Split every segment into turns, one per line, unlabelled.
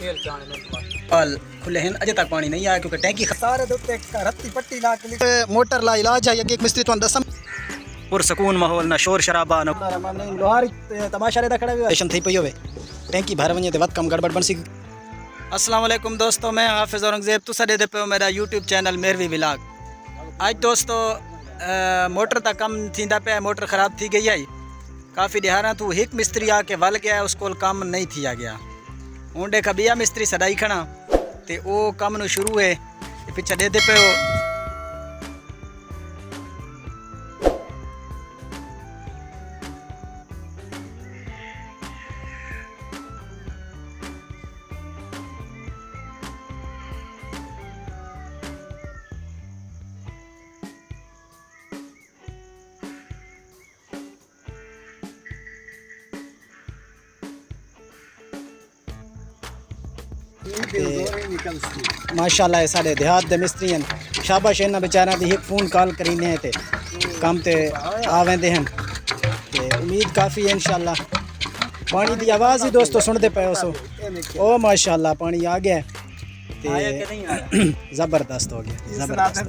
तेल चाने में
पाल खुले हैं अजे तक पानी नहीं आया क्योंकि टैंकी
सारे दे उत्ते रत्ती पट्टी ला के
मोटर ला इलाज है एक मिस्त्री तो दसम पुरसकून माहौल ना शोर शराबा ना लोहार तमाशा रे खड़ा स्टेशन थी पई होवे टैंकी भर वने ते वत कम गड़बड़ बन सी। अस्सलाम वालेकुम दोस्तों, मैं हाफिज़ औरंगज़ेब तुसा दे पे मेरा यूट्यूब चैनल मेरवी व्लॉग। आज दोस्तों मोटर दा कम थींदा पे, मोटर ख़राब थी गई है काफ़ी दिहारा तू एक मिस्त्री आके वल गया उसको काम नहीं थिया गया हूँ देखा बिया मिस्त्री सदाई खड़ा ते ओ कम नु शुरू है पिछा दे पे हो माशाल्लाह साढ़े देहात दे मिस्त्री हैं शाबाश इन्हां बेचारियां दी एक फ़ोन कॉल करीने ते काम ते आवेंदे हैं ते उम्मीद काफ़ी है इंशाल्लाह। पानी दी आवाज़ ही दोस्तों सुनते पे सो ओ माशाल्लाह पानी आ गया ते ज़बरदस्त हो गया ज़बरदस्त।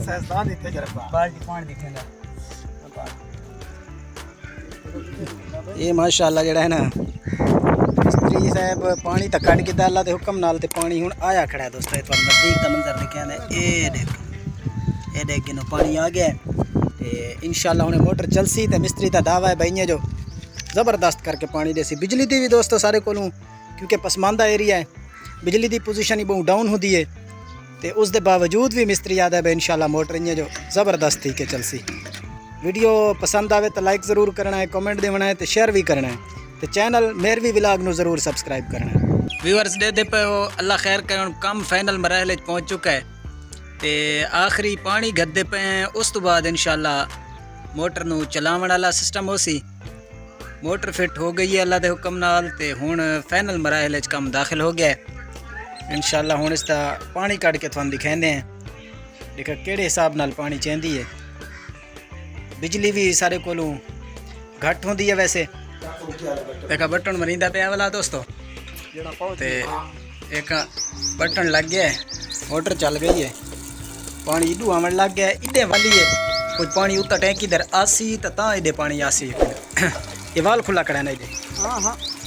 ये माशाल्लाह जेड़ा है ना मिस्त्री साहब पानी तो कट के अल्लाह के हुक्म नाल ते पानी हुण आया खड़ा है दोस्तों। इस नज़दीक का मंजर दिखा ये देख नो पानी आ गया ते इंशाल्लाह हुणे मोटर चलसी ते मिस्त्री का दावा है भाई जो ज़बरदस्त करके पानी देसी। बिजली दी भी दोस्तों सारे कोलों क्योंकि पसमानदा एरिया है बिजली की पोजीशन ही बहुत डाउन होती है तो उस दे बावजूद भी मिस्त्री याद है भाई इंशाल्लाह मोटर इं जो ज़बरदस्त थी के चलसी। वीडियो पसंद आवे तो लाइक ज़रूर करना है, कमेंट देना है तो शेयर भी करना है तो चैनल मेरवी व्लॉग नु ज़रूर सब्सक्राइब करना है। व्यूअर्स दे पे हो अल्लाह खैर करे कम फाइनल मरहले पहुँच चुका है तो आखिरी पानी गद्दे पे हैं उस तो बाद इंशाल्लाह मोटर नू चलावन वाला सिस्टम हो सी। मोटर फिट हो गई है अल्लाह के हुक्म नाल ते हुण फाइनल मरहले कम दाखिल हो गया है इंशाल्लाह। हुण इसका पानी कढ़ के तुहानू दिखाते हैं देखा किहड़े हिसाब नाल पानी चेंदी है। बिजली भी सारे कोलों घट होंदी है वैसे देखा बटन मरींदा पे वाला दोस्तों ते एक बटन लग गया है मोटर चल गई है पानी इडू आवन लग गया है इडे वाली है कुछ पानी उत्ता टैंकी दर आसी तो इडे पानी आसी ये वाल खुला करा ना इडे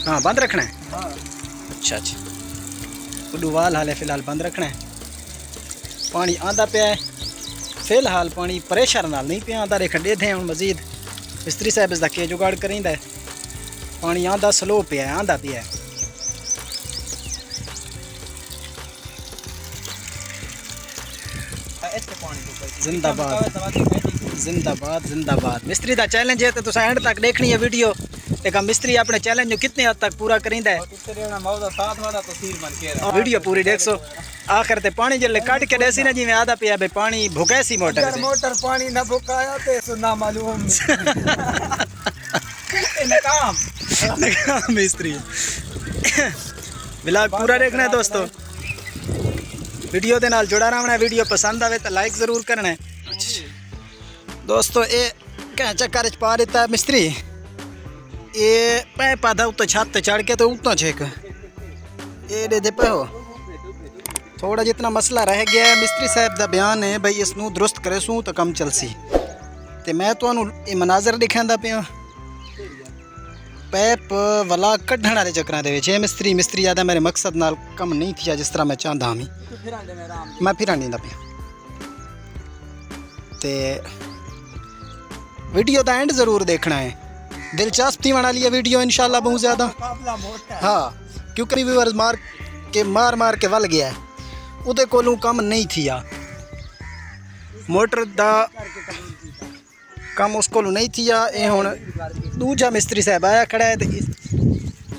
हाँ बंद रखना है अच्छा अच्छा उडू वाल हाल है फिलहाल बंद रखना है। पानी आंदा पे है फिलहाल पानी प्रेशर नाल नहीं पे आंदा रेखा दे थे मजीद मिस्त्री साहब इसका के जुगाड़ करींदा है पानी आंदा स्लो पे है आंदा पे है। जिंदाबाद जिंदाबाद जिंदाबाद। मिस्त्री का चैलेंज है तो तुम एंड तक देखनी है वीडियो देखा मिस्त्री अपने चैलेंज को कितने हद तक पूरा करींदा है वीडियो पूरी देख सो आखिर ते पानी जल्ले काट के देसी ना जिवें आधा पिया बे पानी भुके सी मोटर
पानी ना भुकाया ते सुना मालूम नाकाम
मिस्त्री व्लॉग पूरा देखना है दोस्तों वीडियो दे नाल जुड़ा रहना है। वीडियो पसंद आवे तो लाइक ज़रूर करना है दोस्तों। ये क्या चक्कर पा देता है मिस्त्री ये पैप आधा उत्ते छत चढ़ के तो उत्तों छेक ये दे पे हो थोड़ा जितना मसला रह गया है मिस्त्री साहब का बयान है भाई इसनू दुरुस्त करे सूँ तो कम चलसी तो मैं तुहानू ये मनाजर दिखांदा पिया पैप वाला कढ़ण वाले चक्कर के मिस्त्री ज़्यादा मेरे मकसद नाल कम नहीं थिया जिस तरह मैं चाहता हूँ मैं फिर आंदा पिया तो वीडियो का एंड ज़रूर देखना है दिलचस्प थी वाली है वीडियो इंशाल्लाह बहुत ज़्यादा हाँ क्योंकि व्यूअर्स मार के वल गया है उदे कोलों कम नहीं थिया मोटर दा कम उस कोलों नहीं थिया ये हुण दूजा मिस्त्री साहब आया खड़ा है तो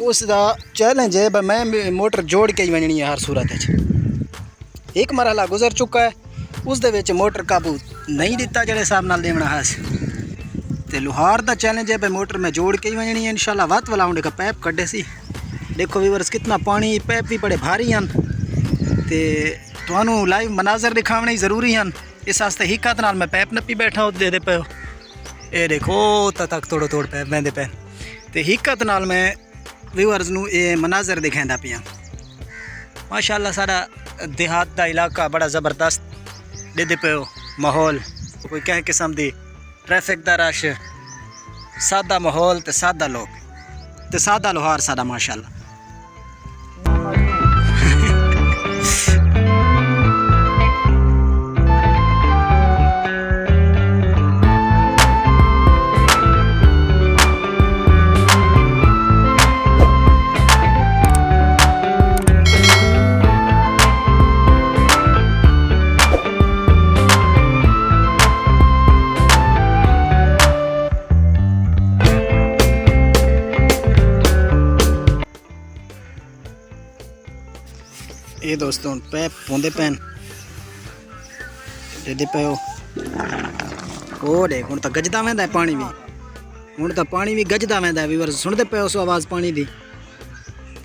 उसका चैलेंज है भाई मैं मोटर जोड़ के ही वजनी है हर सूरत एक मरहला गुजर चुका है उस दे विच मोटर काबू नहीं दिता जिहड़े हिसाब नाल देवना है तो लोहार का चैलेंज है भाई मोटर में जोड़ के ही वजनी है इंशाल्लाह। वत वाला उन्हें का पैप कड्डे सी देखो व्यूअर्स कितना पानी पैप भी बड़े भारी हैं तो तुहानू लाइव मनाजर दिखाने ज़रूरी हैं इस वास्ते हिक्कत नाल मैं पैप नप्पी बैठा दे पे ये देखो तक तोड़ पैप बहते पे तो हिक्कत नाल मैं व्यूअर्स नू ये मनाजर दिखांदा पिया माशाअल्लाह सारा देहात का इलाका बड़ा ज़बरदस्त दे पे माहौल कोई कह किस्म की ट्रैफिक का रश सादा माहौल ते सादा लोग ते सादा लोहार सारा माशाअल्लाह। ये दोस्तों पैप पौंदे पैन दे पे ओ देख हुण तो गजदा वेंदा है पानी भी हुण तो पानी भी गजदा वेंदा है व्यूअर्स सुनते पे उस आवाज़ पानी दी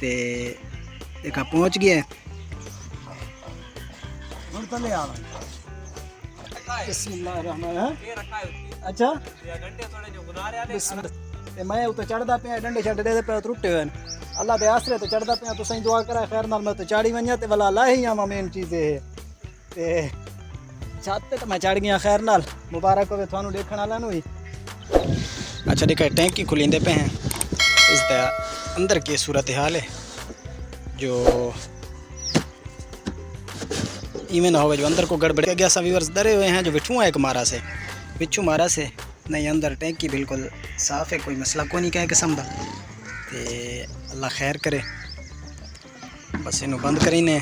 ते देखा पहुंच गया है
ਹੁਣ ਤਾਂ ਲੈ ਆਵਾਂ
बिस्मिल्लाहिर्रहमानिर्रहीम। अच्छा ते मैं उत्ते चढ़दा पे डंडे छड्डे दे पे त्रुटे हुए अल्लाह दे आसरे ते चढ़दा पे तुसें दुआ करा खैर नाल मैं तो चाड़ी वन्या ते वाला ला ही आवां मेन चीज़ ये ते छत ते मैं चढ़ गया खैर नाल मुबारक होवे थानू देखण वाला नु ही। अच्छा देखा टैंकी खुलींदे पे हैं इसका अंदर की सूरत हाल है जो इवें ना हो जो अंदर को गड़बड़ गया सा व्यूअर्स डरे हुए हैं जो बिठू है एक मारा से बिच्छू मारा से नहीं अंदर टैंकी बिल्कुल साफ़ है कोई मसला को नहीं कह किस्म का ते अल्लाह खैर करे बस इनू बंद करीने